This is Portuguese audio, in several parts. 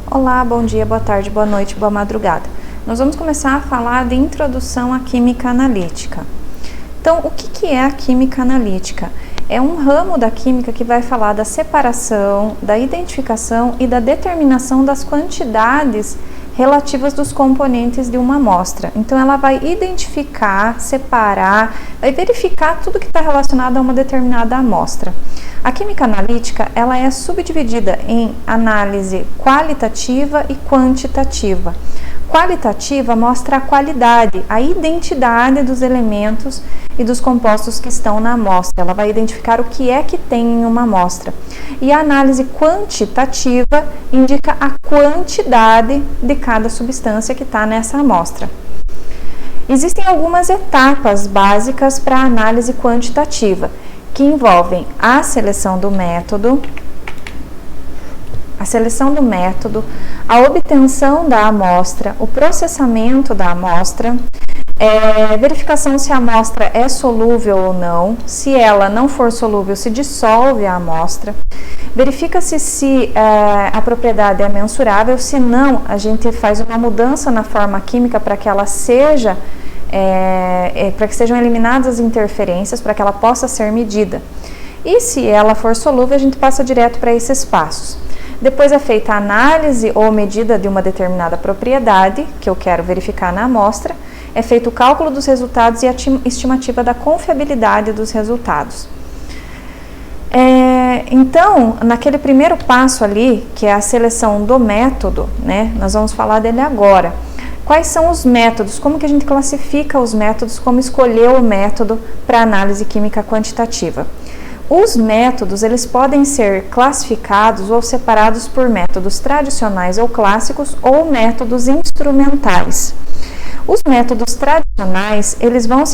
Olá, bom dia, boa tarde, boa noite, boa madrugada. Nós vamos começar a falar de introdução à química analítica. Então, o que é a química analítica? É um ramo da química que vai falar da separação, da identificação e da determinação das quantidades relativas dos componentes de uma amostra. Então, ela vai identificar, separar, vai verificar tudo que está relacionado a uma determinada amostra. A química analítica, ela é subdividida em análise qualitativa e quantitativa. Qualitativa mostra a qualidade, a identidade dos elementos e dos compostos que estão na amostra. Ela vai identificar o que é que tem em uma amostra. E a análise quantitativa indica a quantidade de cada substância que está nessa amostra. Existem algumas etapas básicas para a análise quantitativa, que envolvem a seleção do método, a obtenção da amostra, o processamento da amostra, verificação se a amostra é solúvel ou não, se ela não for solúvel, se dissolve a amostra, verifica-se se a propriedade é mensurável, se não, a gente faz uma mudança na forma química para que ela seja para que sejam eliminadas as interferências, para que ela possa ser medida. E se ela for solúvel, a gente passa direto para esses passos. Depois é feita a análise ou medida de uma determinada propriedade, que eu quero verificar na amostra, é feito o cálculo dos resultados e a estimativa da confiabilidade dos resultados. Então, naquele primeiro passo ali, que é a seleção do método, né, nós vamos falar dele agora. Quais são os métodos? Como que a gente classifica os métodos? Como escolher o método para análise química quantitativa? Os métodos, eles podem ser classificados ou separados por métodos tradicionais ou clássicos ou métodos instrumentais. Os métodos tradicionais, eles vão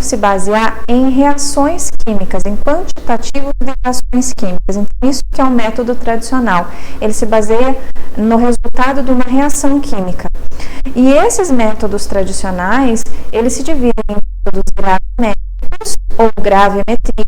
se basear em reações químicas, em quantitativos de reações químicas. Então, isso que é um método tradicional. Ele se baseia no resultado de uma reação química. E esses métodos tradicionais, eles se dividem em métodos gravimétricos ou gravimetria,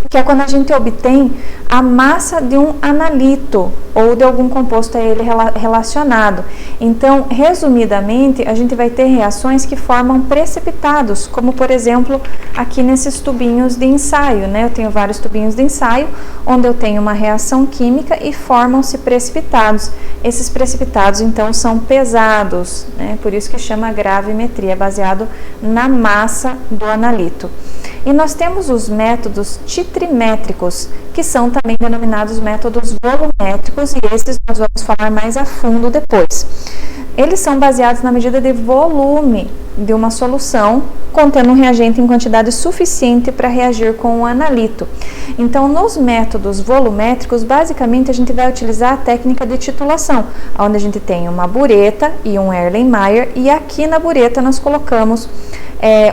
que é quando a gente obtém a massa de um analito ou de algum composto a ele relacionado. Então, resumidamente, a gente vai ter reações que formam precipitados, como por exemplo, aqui nesses tubinhos de ensaio, né? Eu tenho vários tubinhos de ensaio, onde eu tenho uma reação química e formam-se precipitados. Esses precipitados, então, são pesados, né? Por isso que chama gravimetria, baseado na massa do analito. E nós temos os métodos titrimétricos, que são também denominados métodos volumétricos, e esses nós vamos falar mais a fundo depois. Eles são baseados na medida de volume de uma solução, contendo um reagente em quantidade suficiente para reagir com o analito. Então, nos métodos volumétricos, basicamente a gente vai utilizar a técnica de titulação, onde a gente tem uma bureta e um Erlenmeyer, e aqui na bureta nós colocamos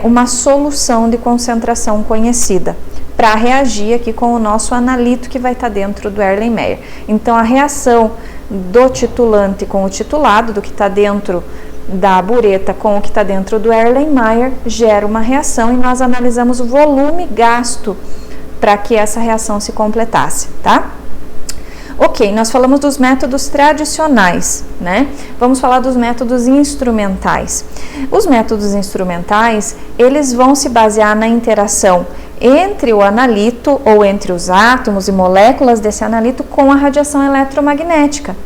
uma solução de concentração conhecida para reagir aqui com o nosso analito que vai estar dentro do Erlenmeyer. Então, a reação do titulante com o titulado, do que está dentro da bureta com o que está dentro do Erlenmeyer, gera uma reação e nós analisamos o volume gasto para que essa reação se completasse, tá? Ok, nós falamos dos métodos tradicionais, né? Vamos falar dos métodos instrumentais. Os métodos instrumentais, eles vão se basear na interação entre o analito ou entre os átomos e moléculas desse analito com a radiação eletromagnética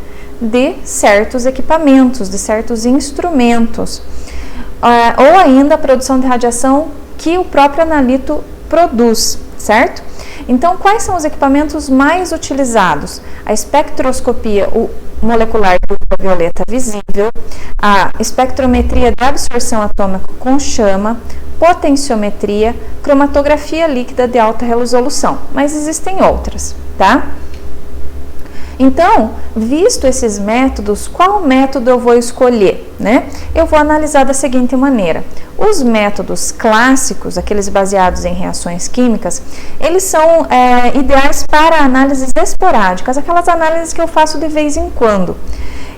de certos equipamentos, de certos instrumentos, ou ainda a produção de radiação que o próprio analito produz, certo? Então, quais são os equipamentos mais utilizados? A espectroscopia molecular ultravioleta visível, a espectrometria de absorção atômica com chama, potenciometria, cromatografia líquida de alta resolução, mas existem outras, tá? Então, visto esses métodos, qual método eu vou escolher, né? Eu vou analisar da seguinte maneira. Os métodos clássicos, aqueles baseados em reações químicas, eles são ideais para análises esporádicas, aquelas análises que eu faço de vez em quando.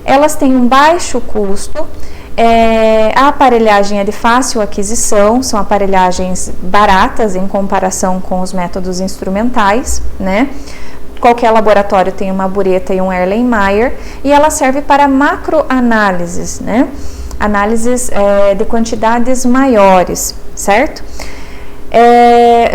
Elas têm um baixo custo, a aparelhagem é de fácil aquisição, são aparelhagens baratas em comparação com os métodos instrumentais, né? Qualquer laboratório tem uma bureta e um Erlenmeyer, e ela serve para macroanálises, né? Análises de quantidades maiores, certo?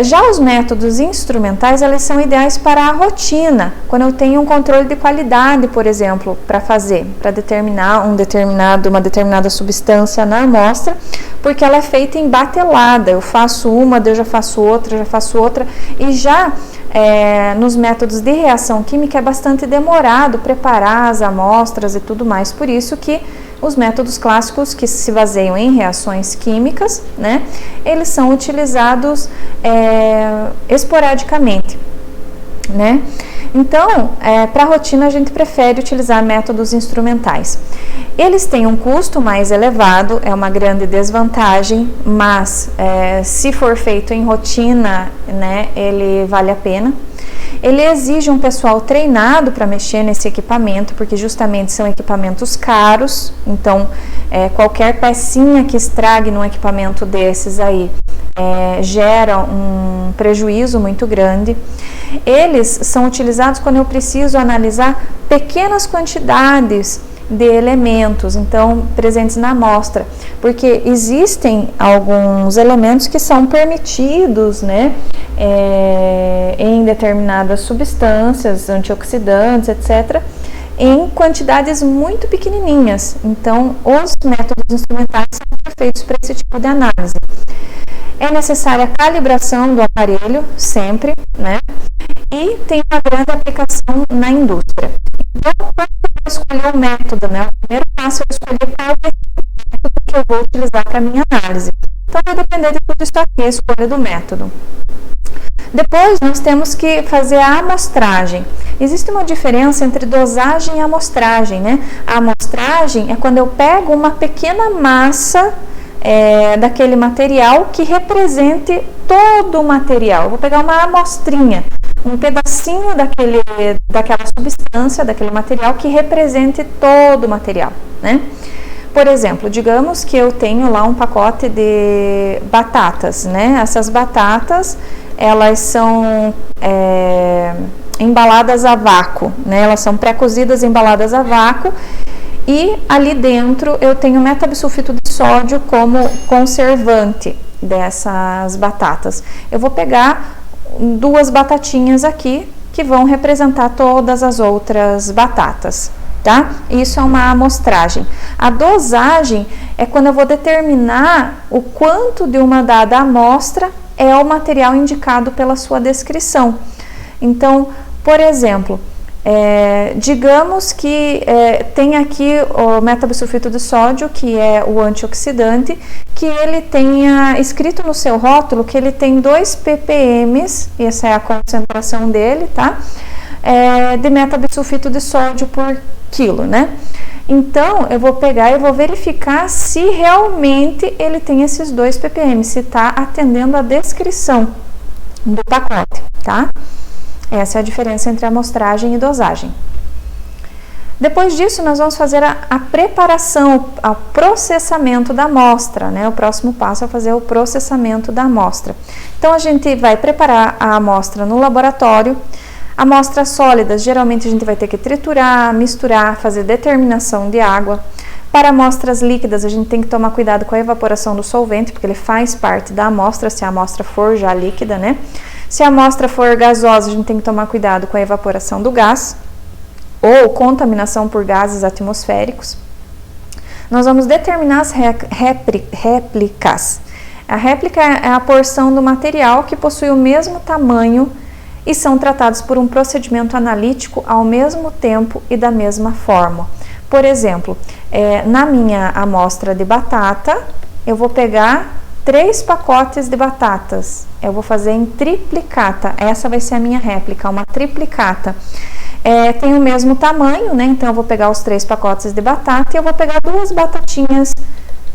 Já os métodos instrumentais, eles são ideais para a rotina, quando eu tenho um controle de qualidade, por exemplo, para determinar uma determinada substância na amostra, porque ela é feita em batelada, eu faço uma, eu já faço outra, e já nos métodos de reação química é bastante demorado preparar as amostras e tudo mais, por isso que os métodos clássicos que se baseiam em reações químicas, né, eles são utilizados esporadicamente, né? Então, para a rotina a gente prefere utilizar métodos instrumentais. Eles têm um custo mais elevado, é uma grande desvantagem, mas se for feito em rotina, né, ele vale a pena. Ele exige um pessoal treinado para mexer nesse equipamento, porque justamente são equipamentos caros, então qualquer pecinha que estrague num equipamento desses aí gera um prejuízo muito grande. Eles são utilizados quando eu preciso analisar pequenas quantidades de elementos, então, presentes na amostra, porque existem alguns elementos que são permitidos, né, em determinadas substâncias, antioxidantes, etc., em quantidades muito pequenininhas. Então, os métodos instrumentais são perfeitos para esse tipo de análise. É necessária a calibração do aparelho, sempre, né, e tem uma grande aplicação na indústria. Então, quando eu vou escolher o método, né, o primeiro passo é escolher qual é o método que eu vou utilizar para a minha análise. Então, vai depender de tudo isso aqui, a escolha do método. Depois, nós temos que fazer a amostragem. Existe uma diferença entre dosagem e amostragem, né? A amostragem é quando eu pego uma pequena massa daquele material que represente todo o material. Eu vou pegar uma amostrinha, um pedacinho daquela substância, daquele material que represente todo o material, né? Por exemplo, digamos que eu tenho lá um pacote de batatas, né? Essas batatas, elas são embaladas a vácuo, né? Elas são pré-cozidas, embaladas a vácuo, e ali dentro eu tenho metabisulfito de sódio como conservante dessas batatas. Eu vou pegar 2 batatinhas aqui que vão representar todas as outras batatas, tá? Isso é uma amostragem. A dosagem é quando eu vou determinar o quanto de uma dada amostra é o material indicado pela sua descrição. Então, por exemplo, digamos que tem aqui o metabisulfito de sódio, que é o antioxidante, que ele tenha escrito no seu rótulo que ele tem 2 ppm, e essa é a concentração dele, tá? De metabisulfito de sódio por quilo, né? Então, eu vou pegar e vou verificar se realmente ele tem esses 2 ppm, se está atendendo a descrição do pacote, tá? Essa é a diferença entre amostragem e dosagem. Depois disso, nós vamos fazer a preparação, o processamento da amostra, né? O próximo passo é fazer o processamento da amostra. Então, a gente vai preparar a amostra no laboratório. Amostras sólidas, geralmente a gente vai ter que triturar, misturar, fazer determinação de água. Para amostras líquidas, a gente tem que tomar cuidado com a evaporação do solvente, porque ele faz parte da amostra, se a amostra for já líquida, né? Se a amostra for gasosa, a gente tem que tomar cuidado com a evaporação do gás ou contaminação por gases atmosféricos. Nós vamos determinar as réplicas. A réplica é a porção do material que possui o mesmo tamanho e são tratados por um procedimento analítico ao mesmo tempo e da mesma forma. Por exemplo, na minha amostra de batata, eu vou pegar 3 pacotes de batatas, eu vou fazer em triplicata, essa vai ser a minha réplica, uma triplicata. Tem o mesmo tamanho, né? Então eu vou pegar os 3 pacotes de batata e eu vou pegar 2 batatinhas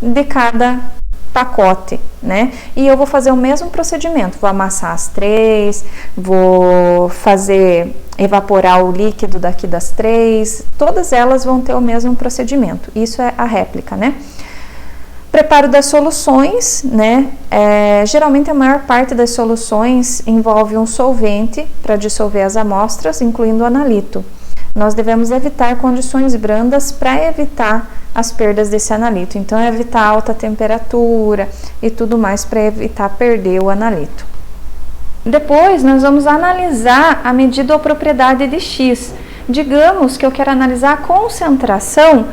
de cada pacote, né? E eu vou fazer o mesmo procedimento, vou amassar as 3, vou evaporar o líquido daqui das 3, todas elas vão ter o mesmo procedimento, isso é a réplica, né? Preparo das soluções, né? Geralmente a maior parte das soluções envolve um solvente para dissolver as amostras, incluindo o analito. Nós devemos evitar condições brandas para evitar as perdas desse analito. Então, evitar alta temperatura e tudo mais para evitar perder o analito. Depois, nós vamos analisar a medida ou propriedade de X. Digamos que eu quero analisar a concentração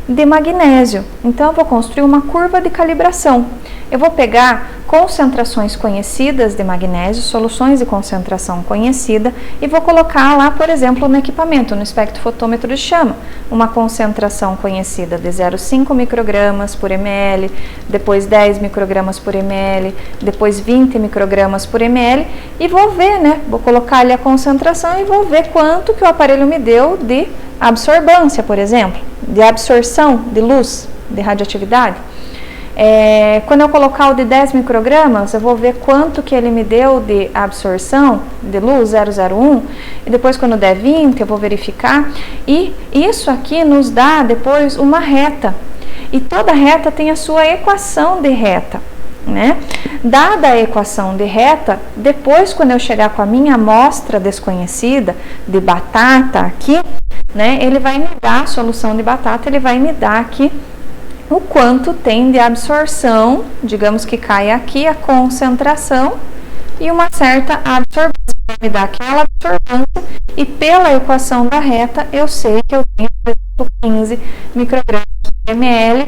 de magnésio. Então, eu vou construir uma curva de calibração. Eu vou pegar concentrações conhecidas de magnésio, soluções de concentração conhecida, e vou colocar lá, por exemplo, no equipamento, no espectrofotômetro de chama, uma concentração conhecida de 0,5 microgramas por ml, depois 10 microgramas por ml, depois 20 microgramas por ml, e vou ver, né? Vou colocar ali a concentração e vou ver quanto que o aparelho me deu de absorvância, por exemplo, de absorção de luz, de radioatividade. Quando eu colocar o de 10 microgramas, eu vou ver quanto que ele me deu de absorção de luz, 0,01, e depois quando der 20, eu vou verificar, e isso aqui nos dá depois uma reta, e toda reta tem a sua equação de reta, né? Dada a equação de reta, depois quando eu chegar com a minha amostra desconhecida de batata aqui, né, ele vai me dar a solução de batata, ele vai me dar aqui o quanto tem de absorção, digamos que cai aqui a concentração e uma certa absorvância, vai me dar aquela absorvância, e pela equação da reta eu sei que eu tenho, por exemplo, 15 microgramas por ml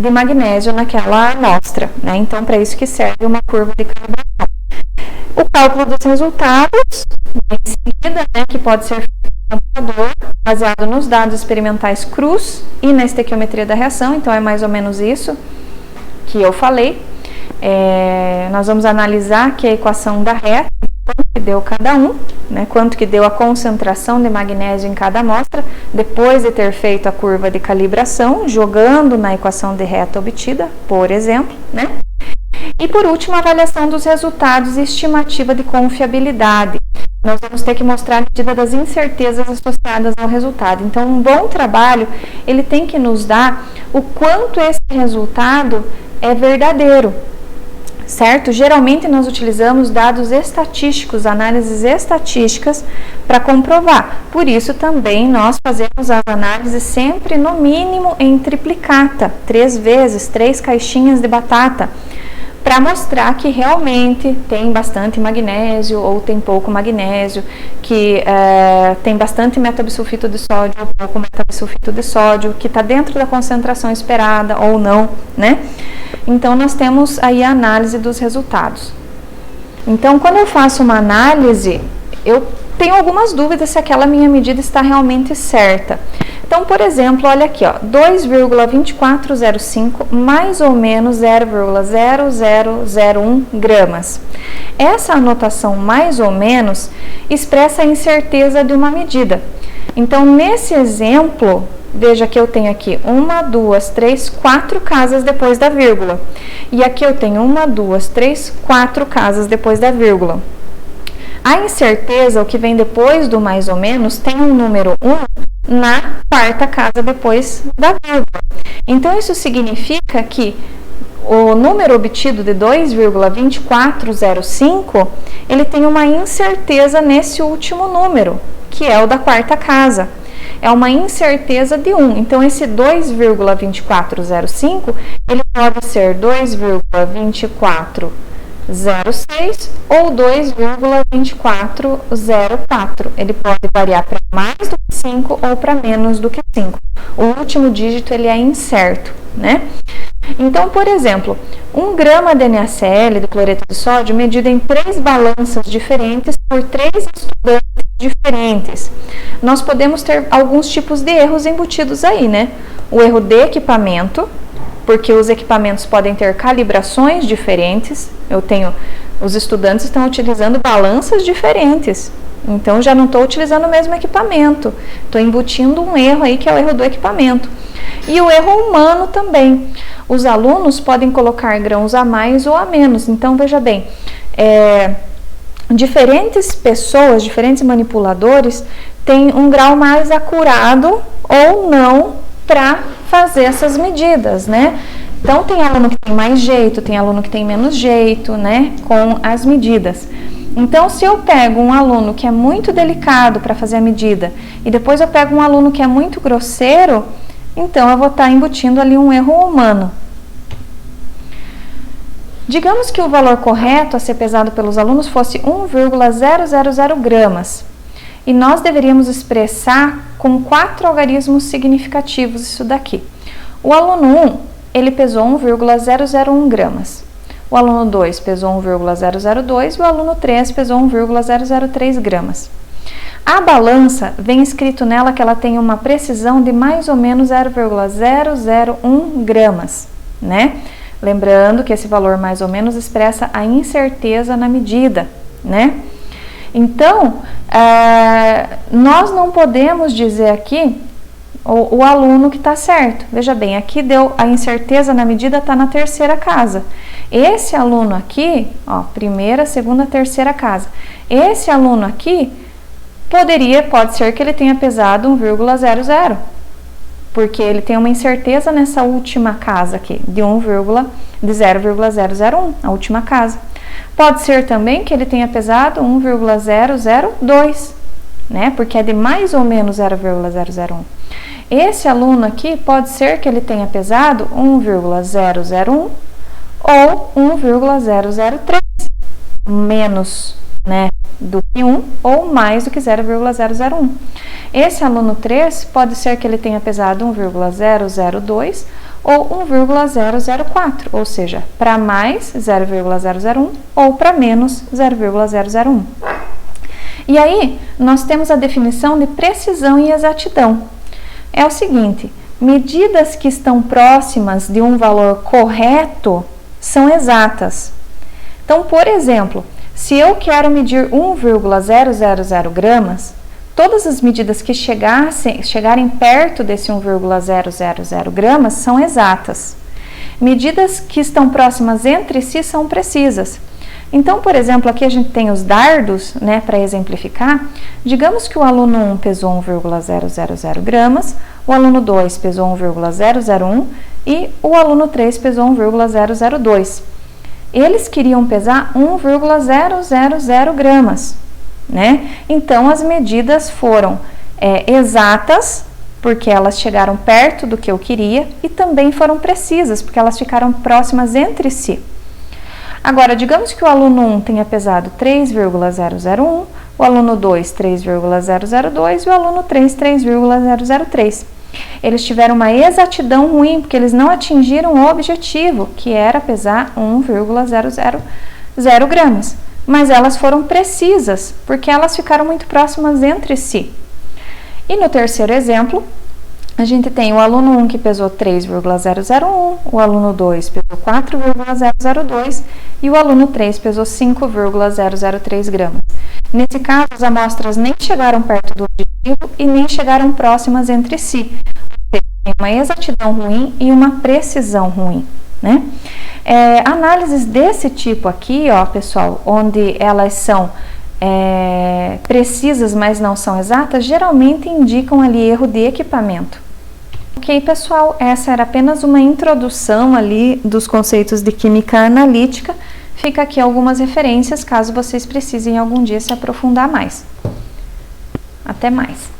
de magnésio naquela amostra, né? Então, para isso que serve uma curva de calibração. O cálculo dos resultados, em seguida, né, que pode ser feito no computador, baseado nos dados experimentais crus e na estequiometria da reação. Então, é mais ou menos isso que eu falei. Nós vamos analisar aqui a equação da reta, quanto que deu cada um, né, quanto que deu a concentração de magnésio em cada amostra, depois de ter feito a curva de calibração, jogando na equação de reta obtida, por exemplo, né? E por último, a avaliação dos resultados e estimativa de confiabilidade. Nós vamos ter que mostrar a medida das incertezas associadas ao resultado. Então, um bom trabalho, ele tem que nos dar o quanto esse resultado é verdadeiro, certo? Geralmente, nós utilizamos dados estatísticos, análises estatísticas, para comprovar. Por isso, também, nós fazemos as análises sempre, no mínimo, em triplicata, 3 vezes, 3 caixinhas de batata, para mostrar que realmente tem bastante magnésio ou tem pouco magnésio, que tem bastante metabisulfito de sódio ou pouco metabisulfito de sódio, que está dentro da concentração esperada ou não, né? Então, nós temos aí a análise dos resultados. Então, quando eu faço uma análise, eu tenho algumas dúvidas se aquela minha medida está realmente certa. Então, por exemplo, olha aqui, ó, 2,2405 mais ou menos 0,0001 gramas. Essa anotação mais ou menos expressa a incerteza de uma medida. Então, nesse exemplo, veja que eu tenho aqui 1, 2, 3, 4 casas depois da vírgula. E aqui eu tenho 1, 2, 3, 4 casas depois da vírgula. A incerteza, o que vem depois do mais ou menos, tem um número 1 na quarta casa depois da vírgula. Então, isso significa que o número obtido de 2,2405, ele tem uma incerteza nesse último número, que é o da quarta casa. É uma incerteza de 1. Então, esse 2,2405, ele pode ser 2,2406 ou 2,2404. Ele pode variar para mais do que 5 ou para menos do que 5. O último dígito, ele é incerto, né? Então, por exemplo, 1 grama de NaCl, de cloreto de sódio, medido em 3 balanças diferentes por 3 estudantes diferentes. Nós podemos ter alguns tipos de erros embutidos aí, né? O erro de equipamento, porque os equipamentos podem ter calibrações diferentes. Os estudantes estão utilizando balanças diferentes. Então, já não estou utilizando o mesmo equipamento. Estou embutindo um erro aí, que é o erro do equipamento. E o erro humano também. Os alunos podem colocar grãos a mais ou a menos. Então, veja bem, diferentes pessoas, diferentes manipuladores, têm um grau mais acurado ou não para fazer essas medidas, né? Então, tem aluno que tem mais jeito, tem aluno que tem menos jeito, né, com as medidas. Então, se eu pego um aluno que é muito delicado para fazer a medida e depois eu pego um aluno que é muito grosseiro, então eu vou estar embutindo ali um erro humano. Digamos que o valor correto a ser pesado pelos alunos fosse 1,000 gramas. E nós deveríamos expressar com 4 algarismos significativos isso daqui. O aluno 1, ele pesou 1,001 gramas. O aluno 2 pesou 1,002 e o aluno 3 pesou 1,003 gramas. A balança, vem escrito nela que ela tem uma precisão de mais ou menos 0,001 gramas, né? Lembrando que esse valor mais ou menos expressa a incerteza na medida, né? Então, nós não podemos dizer aqui o aluno que está certo. Veja bem, aqui deu a incerteza na medida, está na terceira casa. Esse aluno aqui, ó, primeira, segunda, terceira casa. Esse aluno aqui, pode ser que ele tenha pesado 1,00, porque ele tem uma incerteza nessa última casa aqui, de 0,001, a última casa. Pode ser também que ele tenha pesado 1,002, né? Porque é de mais ou menos 0,001. Esse aluno aqui pode ser que ele tenha pesado 1,001 ou 1,003, menos, né, do que 1 ou mais do que 0,001. Esse aluno 3 pode ser que ele tenha pesado 1,002 ou 1,004, ou seja, para mais 0,001 ou para menos 0,001. E aí, nós temos a definição de precisão e exatidão. É o seguinte, medidas que estão próximas de um valor correto são exatas. Então, por exemplo, se eu quero medir 1,000 gramas, todas as medidas que chegarem perto desse 1,000 gramas são exatas. Medidas que estão próximas entre si são precisas. Então, por exemplo, aqui a gente tem os dardos, né, para exemplificar. Digamos que o aluno 1 pesou 1,000 gramas, o aluno 2 pesou 1,001 e o aluno 3 pesou 1,002. Eles queriam pesar 1,000 gramas, né? Então, as medidas foram exatas, porque elas chegaram perto do que eu queria, e também foram precisas, porque elas ficaram próximas entre si. Agora, digamos que o aluno 1 tenha pesado 3,001, o aluno 2 3,002 e o aluno 3 3,003. Eles tiveram uma exatidão ruim, porque eles não atingiram o objetivo, que era pesar 1,000 gramas. Mas elas foram precisas, porque elas ficaram muito próximas entre si. E no terceiro exemplo, a gente tem o aluno 1 que pesou 3,001, o aluno 2 pesou 4,002 e o aluno 3 pesou 5,003 gramas. Nesse caso, as amostras nem chegaram perto do objetivo e nem chegaram próximas entre si. Tem uma exatidão ruim e uma precisão ruim, né? Análises desse tipo aqui, ó, pessoal, onde elas são precisas, mas não são exatas, geralmente indicam ali erro de equipamento. Ok, pessoal, essa era apenas uma introdução ali dos conceitos de química analítica. Fica aqui algumas referências, caso vocês precisem algum dia se aprofundar mais. Até mais!